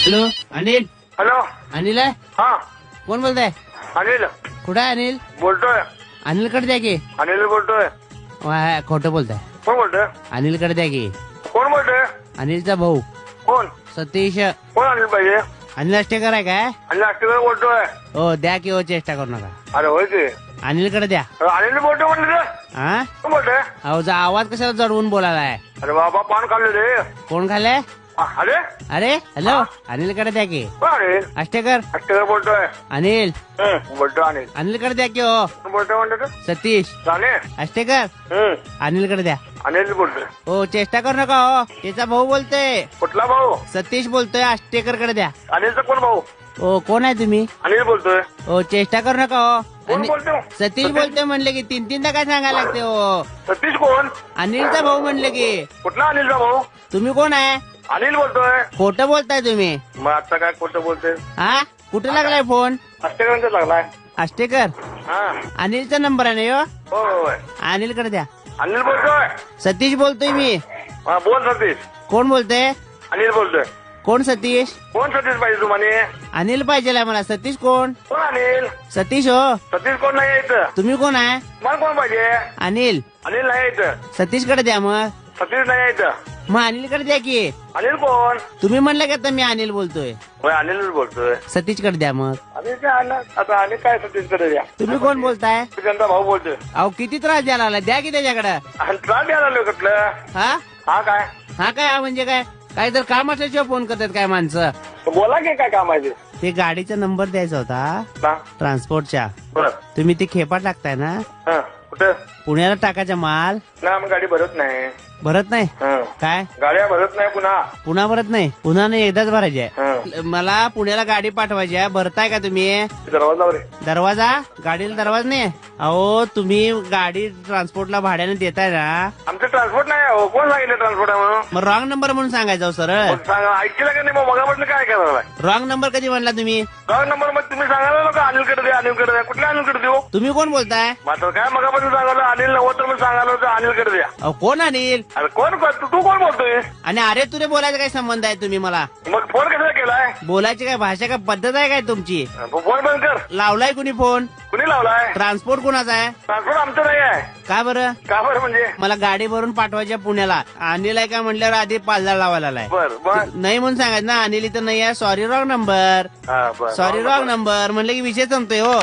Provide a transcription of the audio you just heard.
Hello Anil. Hello. Anil आहे. हा कोण बोलताय? अनिल कुठं आहे अनिल? बोलतोय. अनिलकडे द्या की. अनिल बोलतोय. खोटं बोलताय. कोण बोलतोय? अनिलकडे द्या की. कोण बोलतोय? अनिलचा भाऊ कोण सतीश. कोण अनिल पाहिजे? अनिल अष्टेकर आहे काय? अनिल अष्टकर बोलतोय. हो द्या की. हो चेष्टा करू नका. अरे होय की अनिलकडे द्या. अनिल बोलतोय म्हणलं तर. हा कोण बोलतोय? अहो जा आवाज कशाला जडवून बोलायलाय? अरे बाबा पान खाल्ले रे. कोण खाल्लंय? अरे अरे हॅलो अनिलकडे द्या की. कोण अनिल? अष्टेकर. अष्टकर बोलतोय. अनिल बोलतोय अनिल. अनिलकडे द्या की. हो कोण बोलतोय म्हणलं तर? सतीश जाणे. अष्टेकर अनिलकडे द्या. अनिल बोलतोय. हो चेष्टा करू नका. हो त्याचा भाऊ बोलतोय. कुठला भाऊ? सतीश बोलतोय. अष्टेकर कडे द्या. अनिलचा कोण भाऊ? हो कोण आहे तुम्ही? अनिल बोलतोय. हो चेष्टा करू नका. हो कोण बोलतोय? सतीश बोलतोय म्हणले की तीनदा काय सांगायला लागते? हो सतीश कोण? अनिलचा भाऊ म्हणले की. कुठला अनिलचा भाऊ? तुम्ही कोण आहे? अनिल बोलतोय. खोटं बोलताय तुम्ही. मग आता काय खोटं बोलतोय? हा कुठे लागलाय फोन? अष्टकरांचा लागलाय. अष्टेकर हा अनिलचा नंबर आहे ना? हो होय. अनिलकडे द्या. अनिल बोलतोय. सतीश बोलतोय मी. हा बोल सतीश. कोण बोलतोय? अनिल बोलतोय. कोण सतीश? कोण सतीश पाहिजे तुम्हाला? अनिल पाहिजे मला. सतीश कोण? कोण अनिल? सतीश हो. सतीश कोण नाही येत. तुम्ही कोण आहे? मला कोण पाहिजे? अनिल. अनिल नाही येत. सतीश कडे द्या. मग सतीश नाही येत. मग अनिलकडे द्या की. अनिल कोण? तुम्ही म्हणलं की आता मी अनिल बोलतोय. होय अनिल बोलतोय. सतीश कडे द्या. मग अनिल काय आलं आता? अनिल काय सतीश कडे द्या. तुम्ही कोण बोलताय? त्यांचा भाऊ बोलतोय. अहो किती त्रास द्यायला लागला. द्या की त्याच्याकडे. आणि तुला द्यायला आलो कुठलं? हा हा काय? हा काय हा म्हणजे काय? काय तर काम असल्याशिवाय फोन करतात काय माणसं? बोला की काय काम आहे ते? ते गाडीचा नंबर द्यायचा होता हा, ट्रान्सपोर्टच्या. बरं. तुम्ही ते खेपा टाकताय ना? हा, कुठं? पुण्याला टाकायचा माल ना आम्ही गाडी भरत नाही. भरत नाही. हा. काय गाड्या भरत नाही पुन्हा. पुन्हा भरत नाही? पुन्हा नाही एकदाच भरायची आहे. हा. मला पुण्याला गाडी पाठवायची आहे. भरताय का तुम्ही? दरवाजा रे. दरवाजा? गाडीला दरवाजा नाही? अहो तुम्ही गाडी ट्रान्सपोर्टला भाड्याने देताय ना? आमचं ट्रान्सपोर्ट नाही आहे. कोण सांगितलं ट्रान्सपोर्ट आहे म्हणून? मग रॉंग नंबर म्हणून सांगायचं सरळ. मग सांगा ऐकलं का नाही? मग मगापासून काय करायला? रॉंग नंबर कधी म्हणला तुम्ही? रॉंग नंबर मग तुम्ही सांगायला नको अनिलकडे दे अनिलकडे द्या. कुठल्या अनिलकडे देऊ? तुम्ही कोण बोलताय? मात्र काय मगापासून सांगायला अनिल नव्हतं तर मग सांगायला होतं अनिलकडे द्या. अहो कोण अनिल? अरे कोण तू कोण बोलतोय? आणि अरे तुरे बोलायचा काय संबंध आहे तुम्ही मला? मग फोन कसा केलाय? बोलायची काय भाषा काय पद्धत आहे काय तुमची? फोन बंद कर. लावलाय कुणी फोन? कुणी लावलाय? ट्रान्सपोर्ट कुणाचा आहे? ट्रान्सपोर्ट आमचं नाही आहे. का बरं? का बरं म्हणजे? मला गाडी भरून पाठवायच्या पुण्याला. अनिल आहे का म्हटल्यावर आधी पालदार लावायला आलाय. बर बर. नाही म्हणून सांगायचं ना. अनिल इथं नाही आहे. Sorry wrong number. हा बर. सॉरी रॉंग नंबर म्हणलं की विषय संपतोय. हो